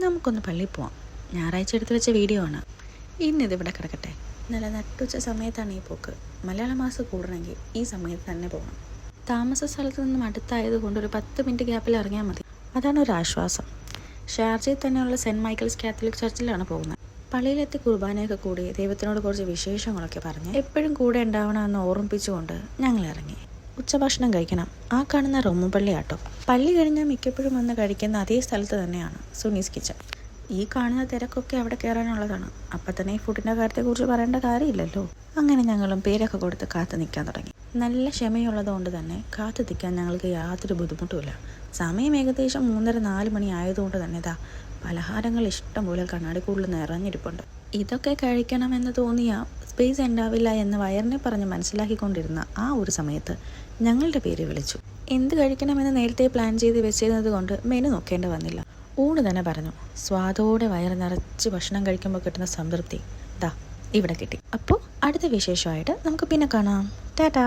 നമുക്കൊന്ന് പള്ളിയിൽ പോവാം. ഞായറാഴ്ച എടുത്ത് വെച്ച വീഡിയോ ആണ്. ഇന്നിതിവിടെ കിടക്കട്ടെ. നല്ല നട്ടുച്ച സമയത്താണ് ഈ പോക്ക്. മലയാള മാസം കൂടണമെങ്കിൽ ഈ സമയത്ത് തന്നെ പോകണം. താമസ സ്ഥലത്ത് നിന്നും അടുത്തായതുകൊണ്ട് ഒരു 10 മിനിറ്റ് ഗ്യാപ്പിൽ ഇറങ്ങിയാൽ മതി. അതാണ് ഒരു ആശ്വാസം. ഷാർജയിൽ തന്നെയുള്ള സെൻറ്റ് മൈക്കിൾസ് കാത്തലിക് ചർച്ചിലാണ് പോകുന്നത്. പള്ളിയിലെത്തി കുർബാനയൊക്കെ കൂടി ദൈവത്തിനോട് കുറച്ച് വിശേഷങ്ങളൊക്കെ പറഞ്ഞ് എപ്പോഴും കൂടെ ഉണ്ടാവണമെന്ന് ഓർമ്മിപ്പിച്ചുകൊണ്ട് ഞങ്ങൾ ഇറങ്ങി. ഉച്ചഭക്ഷണം കഴിക്കണം. ആ കാണുന്ന റോമൻ പള്ളിയാട്ടോ. പള്ളി കഴിഞ്ഞാൽ മിക്കപ്പോഴും വന്ന് കഴിക്കുന്ന അതേ സ്ഥലത്ത് തന്നെയാണ് സുനീസ് കിച്ചൺ. ഈ കാണുന്ന തിരക്കൊക്കെ അവിടെ കയറാനുള്ളതാണ്. അപ്പം തന്നെ ഈ ഫുഡിൻ്റെ കാര്യത്തെക്കുറിച്ച് പറയേണ്ട കാര്യമില്ലല്ലോ. അങ്ങനെ ഞങ്ങളും പേരൊക്കെ കൊടുത്ത് കാത്തു നിൽക്കാൻ തുടങ്ങി. നല്ല ക്ഷമയുള്ളതുകൊണ്ട് തന്നെ കാത്തു നിൽക്കാൻ ഞങ്ങൾക്ക് യാതൊരു ബുദ്ധിമുട്ടുമില്ല. സമയം ഏകദേശം 3:30-4 മണി ആയതുകൊണ്ട് തന്നെ പലഹാരങ്ങൾ ഇഷ്ടം പോലെ കണ്ണാടിക്കൂടിൽ നിറഞ്ഞിരിപ്പുണ്ട്. ഇതൊക്കെ കഴിക്കണമെന്ന് തോന്നിയ സ്പേസ് ഉണ്ടാവില്ല എന്ന് വയറിനെ പറഞ്ഞ് മനസ്സിലാക്കിക്കൊണ്ടിരുന്ന ആ ഒരു സമയത്ത് ഞങ്ങളുടെ പേര് വിളിച്ചു. എന്ത് കഴിക്കണമെന്ന് നേരത്തെ പ്ലാൻ ചെയ്ത് വെച്ചിരുന്നത് കൊണ്ട് മെനു നോക്കേണ്ടി വന്നില്ല. ഊണ് തന്നെ പറഞ്ഞു. സ്വാദോടെ വയറ് നിറച്ച് ഭക്ഷണം കഴിക്കുമ്പോൾ കിട്ടുന്ന സംതൃപ്തി ഇവിടെ കിട്ടി. അപ്പോൾ അടുത്ത വിശേഷമായിട്ട് നമുക്ക് പിന്നെ കാണാം. ടാറ്റാ.